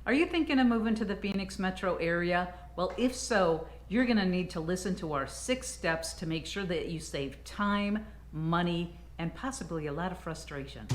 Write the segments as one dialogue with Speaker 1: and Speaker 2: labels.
Speaker 1: Are you thinking of moving to the Phoenix metro area? Well, if so, you're going to need to listen to our 6 steps to make sure that you save time, money, and possibly a lot of frustration.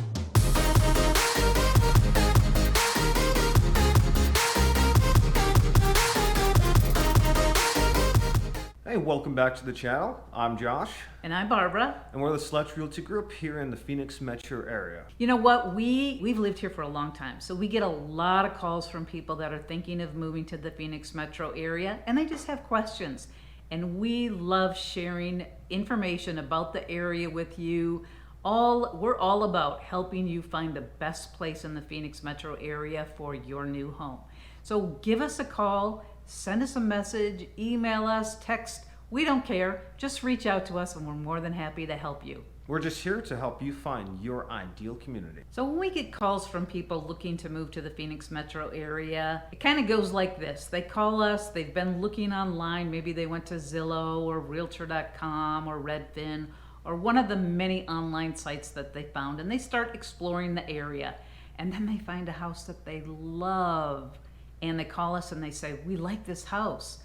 Speaker 2: Hey, welcome back to the channel. I'm Josh.
Speaker 1: And I'm Barbara.
Speaker 2: And we're the Select Realty Group here in the Phoenix metro area.
Speaker 1: You know what? We've lived here for a long time, so we get a lot of calls from people that are thinking of moving to the Phoenix metro area, and they just have questions. And we love sharing information about the area with you. We're all about helping you find the best place in the Phoenix metro area for your new home. So give us a call, send us a message, email us, text. We don't care. Just reach out to us and we're more than happy to help you.
Speaker 2: We're just here to help you find your ideal community.
Speaker 1: So when we get calls from people looking to move to the Phoenix metro area, it kind of goes like this. They call us, they've been looking online, maybe they went to Zillow or Realtor.com or Redfin or one of the many online sites that they found, and they start exploring the area. And then they find a house that they love. And they call us and they say, we like this house.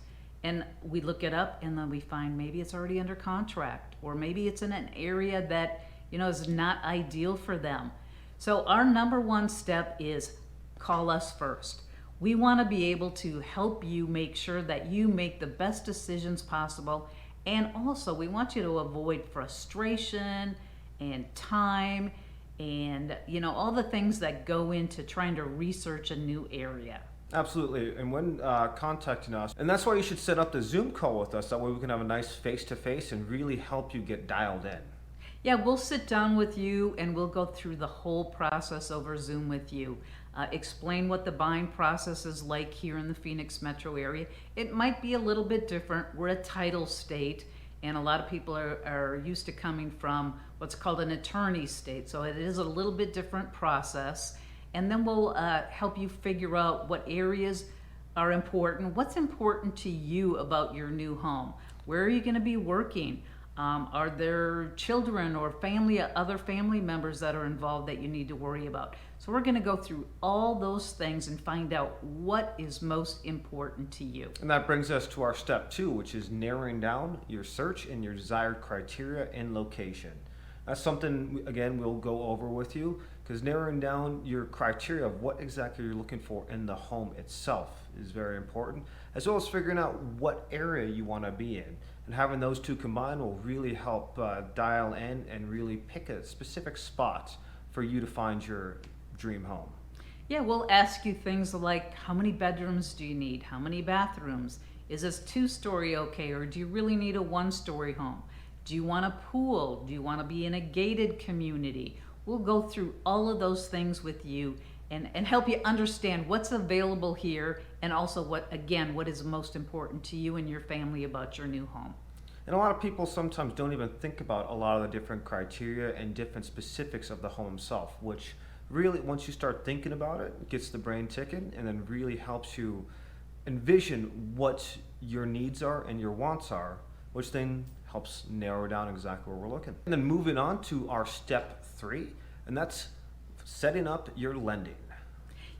Speaker 1: And we look it up and then we find maybe it's already under contract, or maybe it's in an area that, is not ideal for them. So our number one step is call us first. We want to be able to help you make sure that you make the best decisions possible. And also we want you to avoid frustration and time and, all the things that go into trying to research a new area.
Speaker 2: Absolutely, and when contacting us, and that's why you should set up the Zoom call with us, that way we can have a nice face-to-face and really help you get dialed in.
Speaker 1: Yeah, we'll sit down with you and we'll go through the whole process over Zoom with you. Explain what the buying process is like here in the Phoenix metro area. It might be a little bit different. We're a title state, and a lot of people are used to coming from what's called an attorney state, so it is a little bit different process. And then we'll help you figure out what areas are important. What's important to you about your new home? Where are you going to be working? Are there children or other family members that are involved that you need to worry about? So we're going to go through all those things and find out what is most important to you.
Speaker 2: And that brings us to our step 2, which is narrowing down your search and your desired criteria and location. That's something, again, we'll go over with you, because narrowing down your criteria of what exactly you're looking for in the home itself is very important, as well as figuring out what area you want to be in. And having those two combined will really help dial in and really pick a specific spot for you to find your dream home.
Speaker 1: Yeah, we'll ask you things like, how many bedrooms do you need? How many bathrooms? Is this 2-story okay, or do you really need a 1-story home? Do you want a pool? Do you want to be in a gated community? We'll go through all of those things with you and help you understand what's available here, and also what is most important to you and your family about your new home.
Speaker 2: And a lot of people sometimes don't even think about a lot of the different criteria and different specifics of the home itself, which really, once you start thinking about it, it gets the brain ticking and then really helps you envision what your needs are and your wants are, which then helps narrow down exactly where we're looking. And then moving on to our step 3, and that's setting up your lending.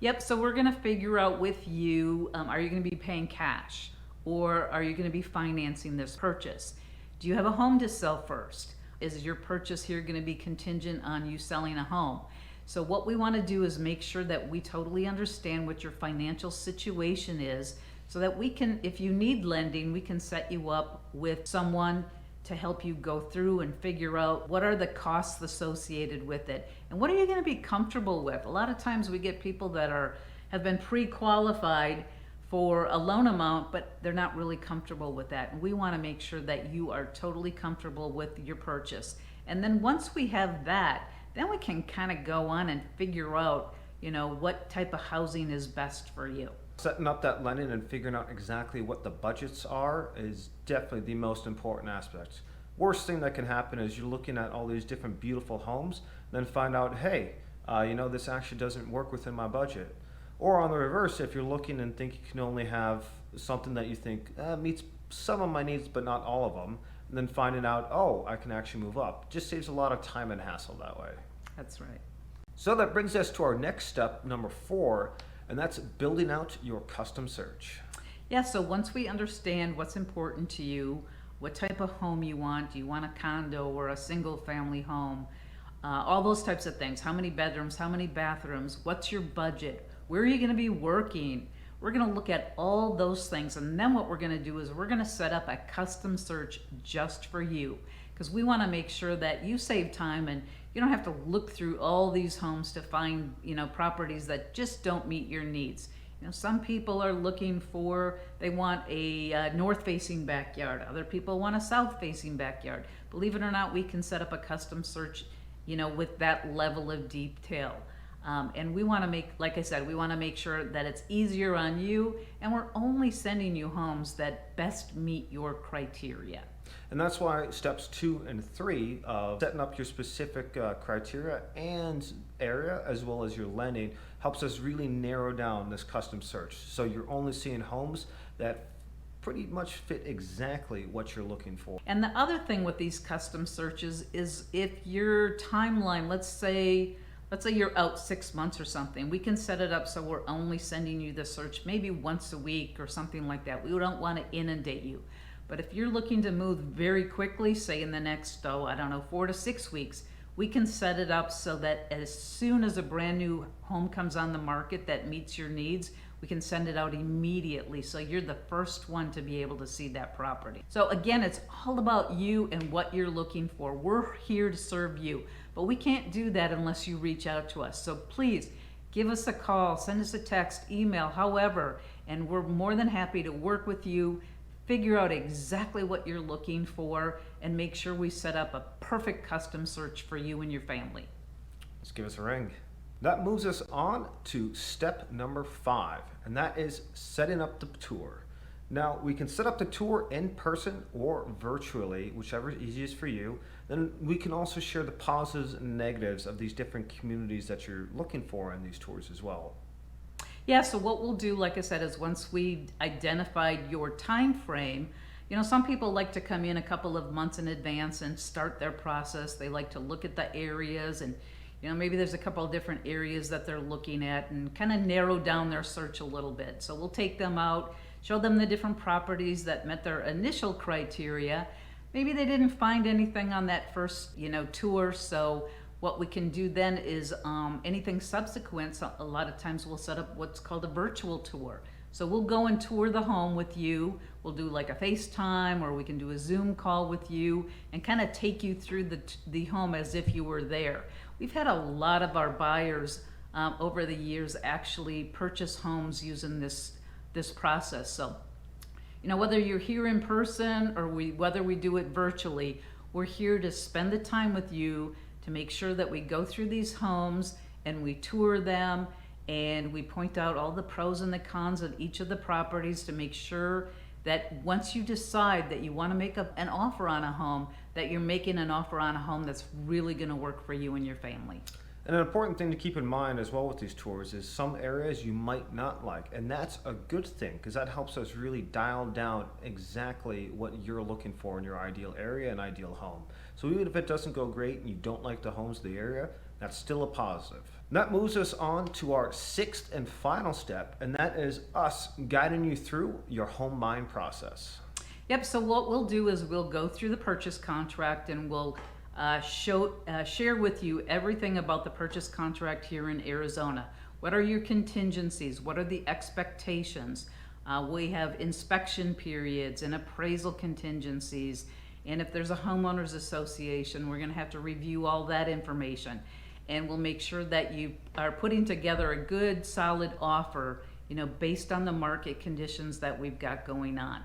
Speaker 1: Yep, so we're going to figure out with you, are you going to be paying cash, or are you going to be financing this purchase? Do you have a home to sell first? Is your purchase here going to be contingent on you selling a home? So what we want to do is make sure that we totally understand what your financial situation is, so that we can, if you need lending, we can set you up with someone to help you go through and figure out what are the costs associated with it and what are you going to be comfortable with. A lot of times we get people that have been pre-qualified for a loan amount, but they're not really comfortable with that. And we want to make sure that you are totally comfortable with your purchase. And then once we have that, then we can kind of go on and figure out, what type of housing is best for you.
Speaker 2: Setting up that lending and figuring out exactly what the budgets are is definitely the most important aspect. Worst thing that can happen is you're looking at all these different beautiful homes, then find out, hey, this actually doesn't work within my budget. Or on the reverse, if you're looking and think you can only have something that you think meets some of my needs but not all of them, and then finding out, I can actually move up. Just saves a lot of time and hassle that way.
Speaker 1: That's right.
Speaker 2: So that brings us to our next step, number 4, and that's building out your custom search.
Speaker 1: Yeah, so once we understand what's important to you, what type of home you want, do you want a condo or a single family home, all those types of things, how many bedrooms, how many bathrooms, what's your budget, where are you going to be working, we're going to look at all those things. And then what we're going to do is we're going to set up a custom search just for you, because we want to make sure that you save time and you don't have to look through all these homes to find, properties that just don't meet your needs. Some people are looking for, they want a north-facing backyard. Other people want a south-facing backyard. Believe it or not, we can set up a custom search, with that level of detail. And we want to make, like I said, we want to make sure that it's easier on you, and we're only sending you homes that best meet your criteria.
Speaker 2: And that's why steps 2 and 3 of setting up your specific criteria and area, as well as your lending, helps us really narrow down this custom search. So you're only seeing homes that pretty much fit exactly what you're looking for.
Speaker 1: And the other thing with these custom searches is if your timeline, let's say you're out 6 months or something, we can set it up so we're only sending you the search maybe once a week or something like that. We don't want to inundate you. But if you're looking to move very quickly, say in the next, 4 to 6 weeks, we can set it up so that as soon as a brand new home comes on the market that meets your needs, we can send it out immediately. So you're the first one to be able to see that property. So again, it's all about you and what you're looking for. We're here to serve you, but we can't do that unless you reach out to us. So please give us a call, send us a text, email, however, and we're more than happy to work with you, figure out exactly what you're looking for, and make sure we set up a perfect custom search for you and your family.
Speaker 2: Just give us a ring. That moves us on to step number 5, and that is setting up the tour. Now, we can set up the tour in person or virtually, whichever is easiest for you. Then we can also share the positives and negatives of these different communities that you're looking for in these tours as well.
Speaker 1: Yeah, so what we'll do, like I said, is once we've identified your time frame, some people like to come in a couple of months in advance and start their process. They like to look at the areas and, maybe there's a couple of different areas that they're looking at and kind of narrow down their search a little bit. So we'll take them out, show them the different properties that met their initial criteria. Maybe they didn't find anything on that first, tour, so what we can do then is anything subsequent, so a lot of times we'll set up what's called a virtual tour. So we'll go and tour the home with you. We'll do like a FaceTime, or we can do a Zoom call with you and kind of take you through the home as if you were there. We've had a lot of our buyers over the years actually purchase homes using this process. So, whether you're here in person or whether we do it virtually, we're here to spend the time with you to make sure that we go through these homes and we tour them and we point out all the pros and the cons of each of the properties to make sure that once you decide that you want to make an offer on a home, that you're making an offer on a home that's really going to work for you and your family.
Speaker 2: And an important thing to keep in mind as well with these tours is some areas you might not like, and that's a good thing because that helps us really dial down exactly what you're looking for in your ideal area and ideal home. So even if it doesn't go great and you don't like the homes of the area, that's still a positive. And that moves us on to our 6th and final step, and that is us guiding you through your home buying process.
Speaker 1: Yep, so what we'll do is we'll go through the purchase contract and we'll share with you everything about the purchase contract here in Arizona. What are your contingencies? What are the expectations? We have inspection periods and appraisal contingencies. And if there's a homeowners association, we're going to have to review all that information. And we'll make sure that you are putting together a good, solid offer, based on the market conditions that we've got going on.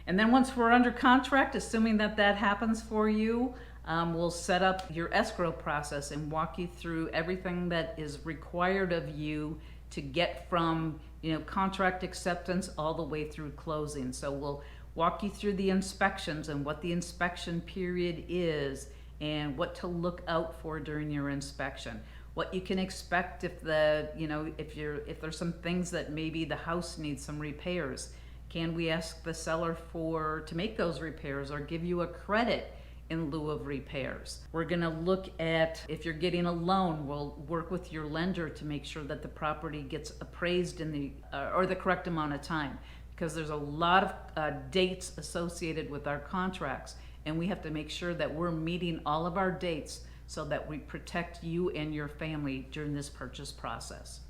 Speaker 1: And then once we're under contract, assuming that happens for you, we'll set up your escrow process and walk you through everything that is required of you to get from, contract acceptance all the way through closing. So we'll walk you through the inspections and what the inspection period is and what to look out for during your inspection. What you can expect if if there's some things that maybe the house needs some repairs. Can we ask the seller to make those repairs or give you a credit in lieu of repairs. We're going to look at, if you're getting a loan, we'll work with your lender to make sure that the property gets appraised in the or the correct amount of time, because there's a lot of dates associated with our contracts, and we have to make sure that we're meeting all of our dates so that we protect you and your family during this purchase process.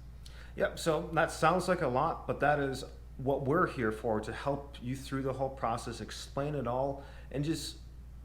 Speaker 2: Yep, so that sounds like a lot, but that is what we're here for, to help you through the whole process, explain it all, and just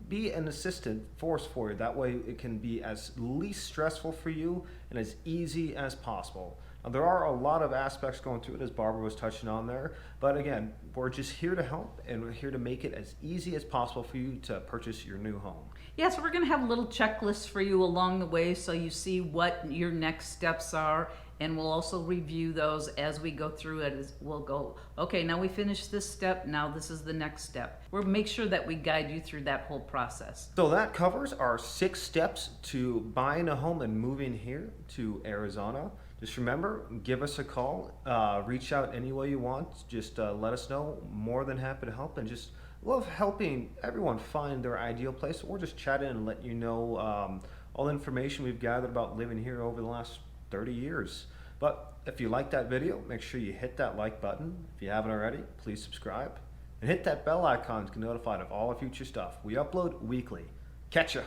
Speaker 2: be an assistant force for you. That way it can be as least stressful for you and as easy as possible. Now, there are a lot of aspects going through it, as Barbara was touching on there, but again, we're just here to help, and we're here to make it as easy as possible for you to purchase your new home.
Speaker 1: Yeah, so we're going to have little checklists for you along the way so you see what your next steps are, and we'll also review those as we go through it. We'll go, okay, now we finished this step, now this is the next step. We'll make sure that we guide you through that whole process.
Speaker 2: So that covers our 6 steps to buying a home and moving here to Arizona. Just remember, give us a call, reach out any way you want, just let us know. More than happy to help, and just love helping everyone find their ideal place, or just chat in and let you know all the information we've gathered about living here over the last 30 years. But if you like that video, make sure you hit that like button. If you haven't already, please subscribe. And hit that bell icon to get notified of all our future stuff. We upload weekly. Catch ya!